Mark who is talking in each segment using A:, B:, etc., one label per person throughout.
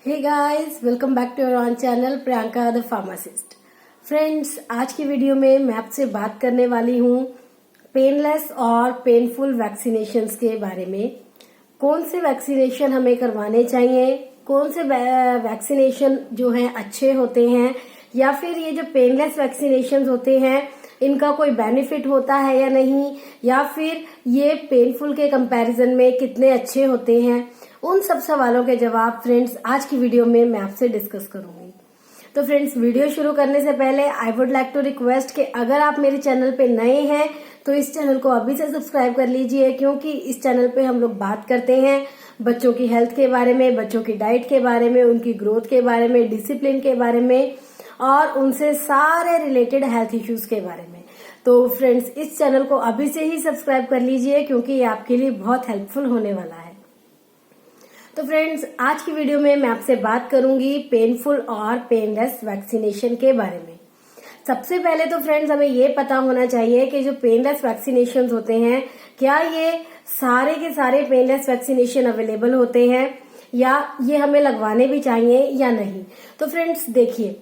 A: Hey guys, welcome back to your own channel Priyanka the pharmacist. Friends, आज की video में मैं आपसे बात करने वाली हूँ पेनलेस और पेनफुल वैक्सीनेशंस के बारे में। कौन से वैक्सीनेशन हमें करवाने चाहिए, कौन से वैक्सीनेशन जो हैं अच्छे होते हैं, या फिर ये जो पेनलेस वैक्सीनेशन होते हैं इनका कोई बेनिफिट होता है या नहीं, या फिर ये पेनफुल के कंपैरिजन में कितने अच्छे होते हैं, उन सब सवालों के जवाब फ्रेंड्स आज की वीडियो में मैं आपसे डिस्कस करूंगी। तो फ्रेंड्स, वीडियो शुरू करने से पहले I would like to request कि अगर आप मेरे चैनल पे नए हैं तो इस चैनल को अभी से सब्सक्राइब कर लीजिए, क्योंकि इस चैनल पे हम लोग बात करते हैं बच्चों की हेल्थ के बारे में, बच्चों की डाइट के बारे में, उनकी ग्रोथ के बारे में, डिसिप्लिन के बारे में और उनसे सारे रिलेटेड हेल्थ इश्यूज के बारे में। तो फ्रेंड्स, इस चैनल को अभी से ही सब्सक्राइब कर लीजिए, क्योंकि ये आपके लिए बहुत हेल्पफुल होने वाला है। तो फ्रेंड्स, आज की वीडियो में मैं आपसे बात करूंगी पेनफुल और पेनलेस वैक्सीनेशन के बारे में। सबसे पहले तो फ्रेंड्स, हमें ये पता होना चाहिए कि जो पेनलेस वैक्सीनेशन होते हैं, क्या ये सारे के सारे पेनलेस वैक्सीनेशन अवेलेबल होते हैं या ये हमें लगवाने भी चाहिए या नहीं। तो फ्रेंड्स देखिए,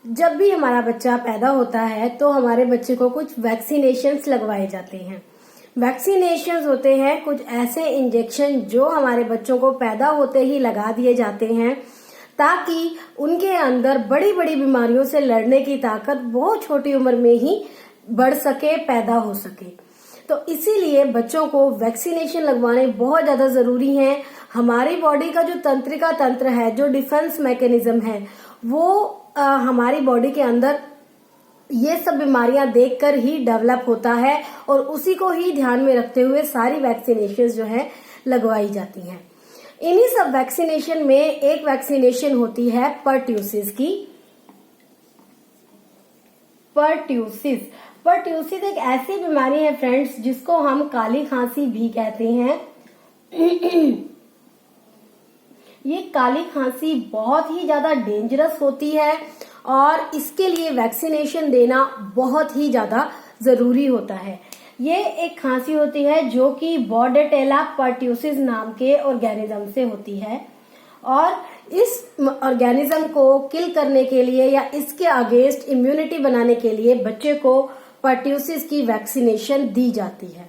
A: जब भी हमारा बच्चा पैदा होता है तो हमारे बच्चे को कुछ वैक्सीनेशंस लगवाए जाते हैं। वैक्सीनेशंस होते हैं कुछ ऐसे इंजेक्शन जो हमारे बच्चों को पैदा होते ही लगा दिए जाते हैं, ताकि उनके अंदर बड़ी बड़ी बीमारियों से लड़ने की ताकत बहुत छोटी उम्र में ही बढ़ सके, पैदा हो सके। तो इसीलिए बच्चों को वैक्सीनेशन लगवाने बहुत ज्यादा जरूरी है। हमारी बॉडी का जो तंत्रिका तंत्र है, जो डिफेंस मैकेनिज्म है, वो हमारी बॉडी के अंदर ये सब बीमारियां देखकर ही डेवलप होता है और उसी को ही ध्यान में रखते हुए सारी वैक्सीनेशन जो है लगवाई जाती हैं। इन्हीं सब वैक्सीनेशन में एक वैक्सीनेशन होती है पर्ट्यूसिस की। पर्ट्यूसिस एक ऐसी बीमारी है फ्रेंड्स जिसको हम काली खांसी भी कहते हैं। ये काली खांसी बहुत ही ज्यादा डेंजरस होती है और इसके लिए वैक्सीनेशन देना बहुत ही ज्यादा जरूरी होता है। ये एक खांसी होती है जो कि बॉर्डेटेला पर्ट्यूसिस नाम के ऑर्गेनिज्म से होती है और इस ऑर्गेनिज्म को किल करने के लिए या इसके अगेंस्ट इम्यूनिटी बनाने के लिए बच्चे को पर्ट्यूसिस की वैक्सीनेशन दी जाती है।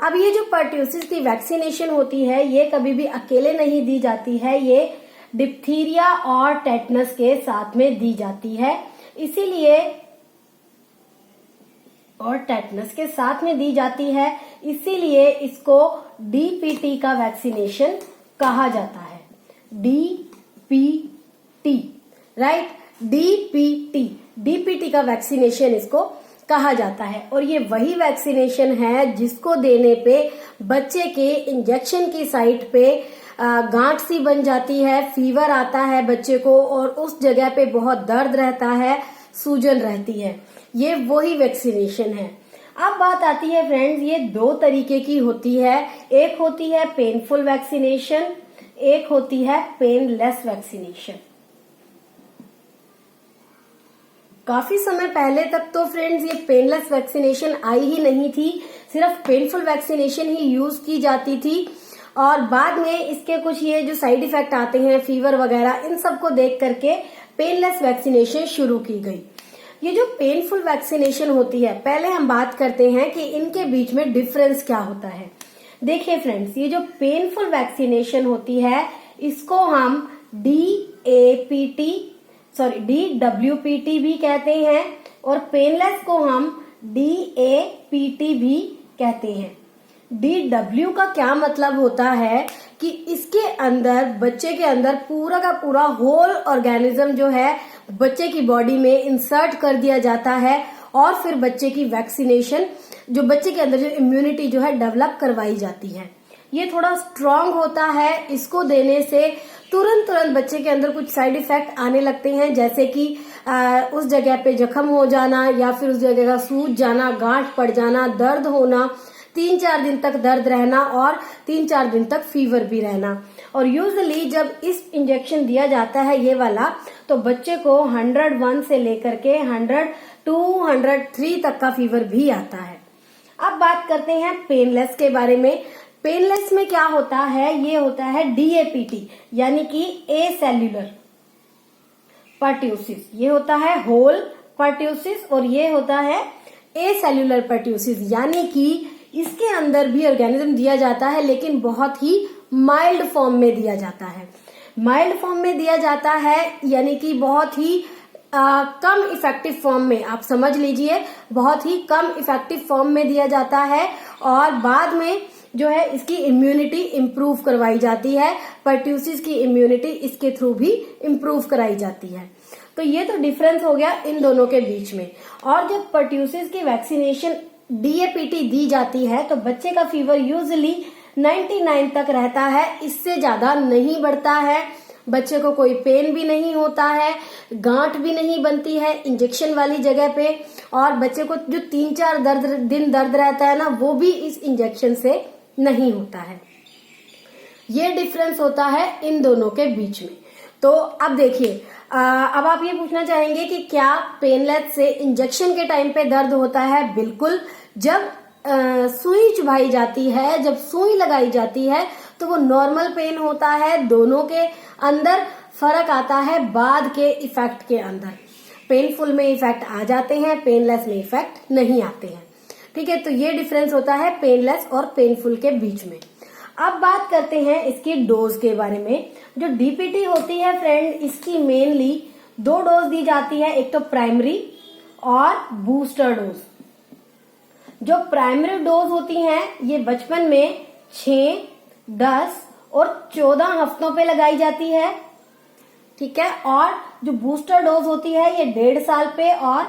A: अब ये जो पर्ट्यूसिस की वैक्सीनेशन होती है ये कभी भी अकेले नहीं दी जाती है, ये डिप्थीरिया और टेटनस के साथ में दी जाती है। इसीलिए और टेटनस के साथ में दी जाती है, इसीलिए इसको डीपीटी का वैक्सीनेशन कहा जाता है। डीपीटी, राइट, डीपीटी का वैक्सीनेशन इसको कहा जाता है। और ये वही वैक्सीनेशन है जिसको देने पे बच्चे के इंजेक्शन की साइट पे गांठ सी बन जाती है, फीवर आता है बच्चे को और उस जगह पे बहुत दर्द रहता है, सूजन रहती है। ये वही वैक्सीनेशन है। अब बात आती है फ्रेंड्स, ये दो तरीके की होती है। एक होती है पेनफुल वैक्सीनेशन, एक होती है पेनलेस वैक्सीनेशन। काफी समय पहले तक तो फ्रेंड्स ये पेनलेस वैक्सीनेशन आई ही नहीं थी, सिर्फ पेनफुल वैक्सीनेशन ही यूज की जाती थी और बाद में इसके कुछ ये जो साइड इफेक्ट आते हैं, फीवर वगैरह, इन सबको देख करके पेनलेस वैक्सीनेशन शुरू की गई। ये जो पेनफुल वैक्सीनेशन होती है, पहले हम बात करते हैं कि इनके बीच में डिफरेंस क्या होता है। देखिए फ्रेंड्स, ये जो पेनफुल वैक्सीनेशन होती है इसको हम DWPT भी कहते हैं और पेनलेस को हम DAPT भी कहते हैं। DW का क्या मतलब होता है कि इसके अंदर बच्चे के अंदर पूरा का पूरा होल ऑर्गेनिज्म जो है बच्चे की बॉडी में इंसर्ट कर दिया जाता है और फिर बच्चे की वैक्सीनेशन, जो बच्चे के अंदर जो इम्यूनिटी जो है डेवलप करवाई जाती है। ये थोड़ा स्ट्रांग होता है, इसको देने से तुरंत बच्चे के अंदर कुछ साइड इफेक्ट आने लगते हैं, जैसे कि उस जगह पे जख्म हो जाना या फिर उस जगह का सूज जाना, गांठ पड़ जाना, दर्द होना, 3-4 दिन तक दर्द रहना और 3-4 दिन तक फीवर भी रहना। और यूजुअली जब इस इंजेक्शन दिया जाता है ये वाला, तो बच्चे को 101 से लेकर के 102, 103 तक का फीवर भी आता है। अब बात करते हैं पेनलेस के बारे में। पेनलेस में क्या होता है, ये होता है डीएपीटी यानी कि ए सेल्यूलर पर्ट्यूसिस। ये होता है होल पर्ट्यूसिस और ये होता है ए सेल्यूलर पर्ट्यूसिस, यानी कि इसके अंदर भी ऑर्गेनिज्म दिया जाता है लेकिन बहुत ही माइल्ड फॉर्म में दिया जाता है। माइल्ड फॉर्म में दिया जाता है यानी कि बहुत ही कम इफेक्टिव फॉर्म में, आप समझ लीजिए बहुत ही कम इफेक्टिव फॉर्म में दिया जाता है और बाद में जो है इसकी इम्यूनिटी इम्प्रूव करवाई जाती है। पर्ट्यूसिस की इम्यूनिटी इसके थ्रू भी इम्प्रूव कराई जाती है। तो ये तो डिफरेंस हो गया इन दोनों के बीच में। और जब पर्ट्यूसिस की वैक्सीनेशन डीएपीटी दी जाती है तो बच्चे का फीवर यूजुअली 99 तक रहता है, इससे ज्यादा नहीं बढ़ता है। बच्चे को कोई पेन भी नहीं होता है, गांठ भी नहीं बनती है इंजेक्शन वाली जगह पे, और बच्चे को जो 3-4 दिन दर्द रहता है ना, वो भी इस इंजेक्शन से नहीं होता है। ये डिफरेंस होता है इन दोनों के बीच में। तो अब देखिए, अब आप ये पूछना चाहेंगे कि क्या पेनलेस से इंजेक्शन के टाइम पे दर्द होता है? बिल्कुल। जब सुई चुभाई जाती है, जब सुई लगाई जाती है तो वो नॉर्मल पेन होता है। दोनों के अंदर फर्क आता है बाद के इफेक्ट के अंदर। पेनफुल में इफेक्ट आ जाते हैं, पेनलेस में इफेक्ट नहीं आते हैं। ठीक है, तो ये डिफरेंस होता है पेनलेस और पेनफुल के बीच में। अब बात करते हैं इसकी डोज के बारे में। जो डीपीटी होती है फ्रेंड, इसकी मेनली 2 डोज दी जाती है, एक तो प्राइमरी और बूस्टर डोज। जो प्राइमरी डोज होती हैं ये बचपन में 6, 10 और 14 हफ्तों पे लगाई जाती है। ठीक है, और जो बूस्टर डोज होती है ये 1.5 साल पे और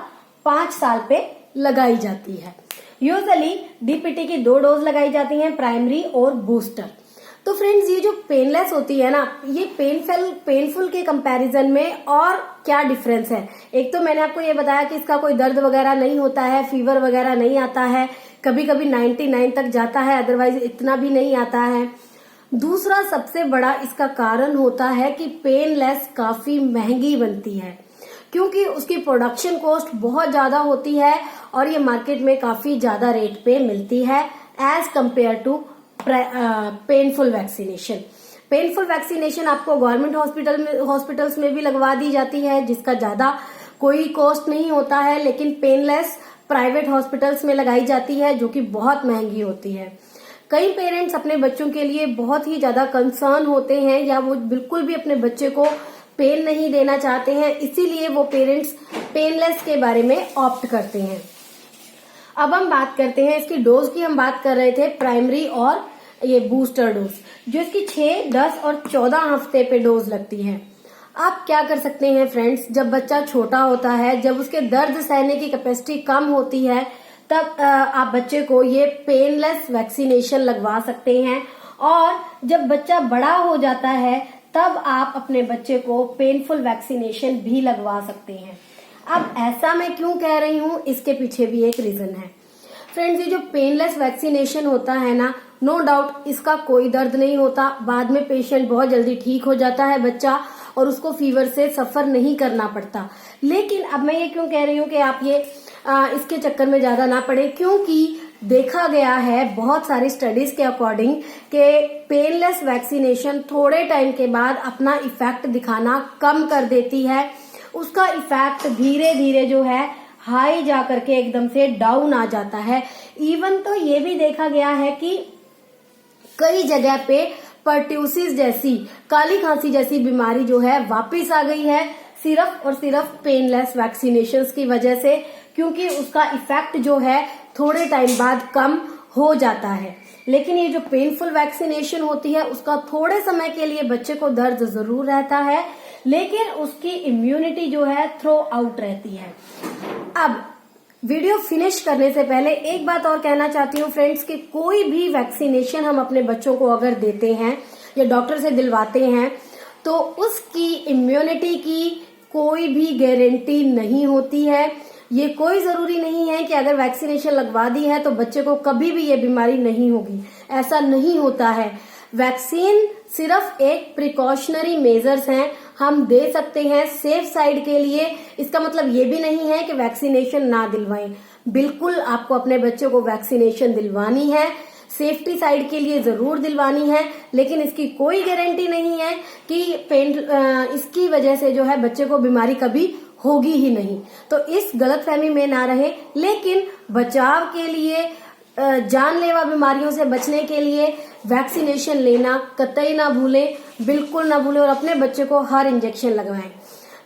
A: 5 साल पे लगाई जाती है। यूजुअली डीपीटी की 2 डोज लगाई जाती हैं, प्राइमरी और बूस्टर। तो फ्रेंड्स, ये जो पेनलेस होती है ना, ये पेनफुल के कंपैरिजन में और क्या डिफरेंस है? एक तो मैंने आपको ये बताया कि इसका कोई दर्द वगैरह नहीं होता है, फीवर वगैरह नहीं आता है, कभी कभी 99 तक जाता है, अदरवाइज इतना भी नहीं आता है। दूसरा सबसे बड़ा इसका कारण होता है कि पेनलेस काफी महंगी बनती है, क्योंकि उसकी प्रोडक्शन कॉस्ट बहुत ज्यादा होती है और ये मार्केट में काफी ज्यादा रेट पे मिलती है as compare to painful vaccination. Painful vaccination आपको गवर्नमेंट हॉस्पिटल्स में भी लगवा दी जाती है, जिसका ज्यादा कोई कॉस्ट नहीं होता है, लेकिन पेनलेस प्राइवेट हॉस्पिटल्स में लगाई जाती है जो कि बहुत महंगी होती है। कई पेरेंट्स अपने बच्चों के लिए बहुत ही ज्यादा कंसर्न होते हैं या वो बिल्कुल भी अपने बच्चे को पेन नहीं देना चाहते हैं, इसीलिए वो पेरेंट्स पेनलेस के बारे में ऑप्ट करते हैं। अब हम बात करते हैं इसकी डोज की। हम बात कर रहे थे प्राइमरी और ये बूस्टर डोज, जो इसकी 6, 10 और 14 हफ्ते पे डोज लगती है। आप क्या कर सकते हैं फ्रेंड्स, जब बच्चा छोटा होता है, जब उसके दर्द सहने की कैपेसिटी कम होती है, तब आप बच्चे को ये पेनलेस वैक्सीनेशन लगवा सकते हैं। और जब बच्चा बड़ा हो जाता है तब आप अपने बच्चे को पेनफुल वैक्सीनेशन भी लगवा सकते हैं। अब ऐसा मैं क्यों कह रही हूँ, इसके पीछे भी एक रीजन है फ्रेंड्स। ये जो पेनलेस वैक्सीनेशन होता है ना, नो डाउट इसका कोई दर्द नहीं होता, बाद में पेशेंट बहुत जल्दी ठीक हो जाता है बच्चा और उसको फीवर से सफर नहीं करना पड़ता। लेकिन अब मैं ये क्यों कह रही हूँ कि आप ये इसके चक्कर में ज्यादा ना पड़े, क्योंकि देखा गया है बहुत सारी स्टडीज के अकॉर्डिंग कि पेनलेस वैक्सीनेशन थोड़े टाइम के बाद अपना इफेक्ट दिखाना कम कर देती है। उसका इफेक्ट धीरे धीरे जो है हाई जा करके एकदम से डाउन आ जाता है। इवन तो ये भी देखा गया है कि कई जगह पे पर्ट्यूसिस जैसी, काली खांसी जैसी बीमारी जो है वापस आ गई है, सिर्फ और सिर्फ पेनलेस वैक्सीनेशंस की वजह से, क्योंकि उसका इफेक्ट जो है थोड़े टाइम बाद कम हो जाता है। लेकिन ये जो पेनफुल वैक्सीनेशन होती है उसका थोड़े समय के लिए बच्चे को दर्द जरूर रहता है, लेकिन उसकी इम्यूनिटी जो है थ्रो आउट रहती है। अब वीडियो फिनिश करने से पहले एक बात और कहना चाहती हूँ फ्रेंड्स कि कोई भी वैक्सीनेशन हम अपने बच्चों को अगर देते हैं या डॉक्टर से दिलवाते हैं तो उसकी इम्यूनिटी की कोई भी गारंटी नहीं होती है। ये कोई जरूरी नहीं है कि अगर वैक्सीनेशन लगवा दी है तो बच्चे को कभी भी ये बीमारी नहीं होगी, ऐसा नहीं होता है। वैक्सीन सिर्फ एक प्रिकॉशनरी मेजर्स हैं, हम दे सकते हैं सेफ साइड के लिए। इसका मतलब ये भी नहीं है कि वैक्सीनेशन ना दिलवाएं। बिल्कुल आपको अपने बच्चे को वैक्सीनेशन दिलवानी है। सेफ्टी साइड के लिए जरूर दिलवानी है, लेकिन इसकी कोई गारंटी नहीं है कि इसकी वजह से जो है बच्चे को बीमारी कभी होगी ही नहीं। तो इस गलतफहमी में ना रहे, लेकिन बचाव के लिए, जानलेवा बीमारियों से बचने के लिए वैक्सीनेशन लेना कतई ना भूलें, बिल्कुल ना भूलें, और अपने बच्चे को हर इंजेक्शन लगवाएं।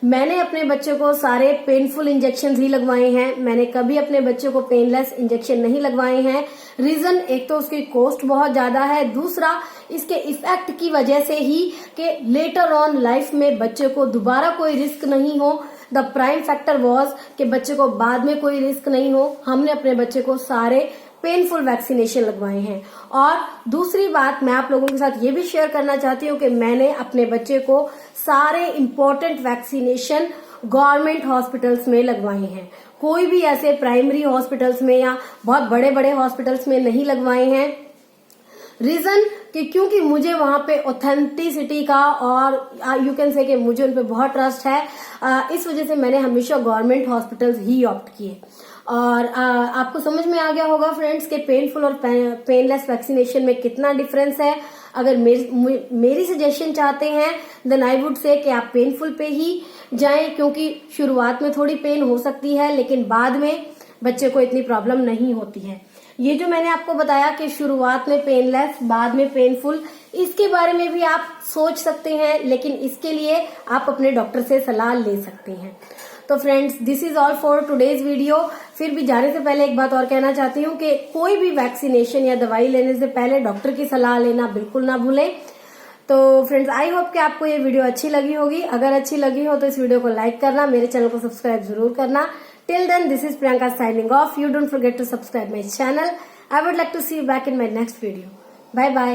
A: मैंने अपने बच्चे को सारे पेनफुल इंजेक्शन ही लगवाए हैं, मैंने कभी अपने बच्चे को पेनलेस इंजेक्शन नहीं लगवाए हैं। रीजन, एक तो उसकी कॉस्ट बहुत ज्यादा है, दूसरा इसके इफेक्ट की वजह से ही कि लेटर ऑन लाइफ में बच्चे को दोबारा कोई रिस्क नहीं हो। द प्राइम फैक्टर वॉज कि बच्चे को बाद में कोई रिस्क नहीं हो। हमने अपने बच्चे को सारे पेनफुल वैक्सीनेशन लगवाए हैं। और दूसरी बात मैं आप लोगों के साथ ये भी शेयर करना चाहती हूँ कि मैंने अपने बच्चे को सारे इम्पोर्टेंट वैक्सीनेशन गवर्नमेंट हॉस्पिटल्स में लगवाए हैं, कोई भी ऐसे प्राइमरी हॉस्पिटल्स में या बहुत बड़े बड़े हॉस्पिटल्स में नहीं लगवाए हैं। रीजन कि क्योंकि मुझे वहां पे ऑथेंटिसिटी का और यू कैन से कि मुझे उन पे बहुत ट्रस्ट है, इस वजह से मैंने हमेशा गवर्नमेंट हॉस्पिटल्स ही ऑप्ट किए। और आपको समझ में आ गया होगा फ्रेंड्स कि पेनफुल और पेनलेस वैक्सीनेशन में कितना डिफरेंस है। अगर मेरी सजेशन चाहते हैं देन आई वुड से कि आप पेनफुल पे ही जाएं, क्योंकि शुरुआत में थोड़ी पेन हो सकती है लेकिन बाद में बच्चे को इतनी प्रॉब्लम नहीं होती है। ये जो मैंने आपको बताया कि शुरुआत में पेनलेस बाद में पेनफुल, इसके बारे में भी आप सोच सकते हैं, लेकिन इसके लिए आप अपने डॉक्टर से सलाह ले सकते हैं। तो friends, this is all for today's video. फिर भी जाने से पहले एक बात और कहना चाहती हूँ कि कोई भी वैक्सीनेशन या दवाई लेने से पहले डॉक्टर की सलाह लेना बिल्कुल ना भूलें। तो फ्रेंड्स, आई होप कि आपको ये वीडियो अच्छी लगी होगी। अगर अच्छी लगी हो तो इस वीडियो को लाइक करना, मेरे चैनल को सब्सक्राइब जरूर करना। Till then, this is Priyanka signing off. You don't forget to subscribe my channel. I would like to see you back in my next video. Bye bye.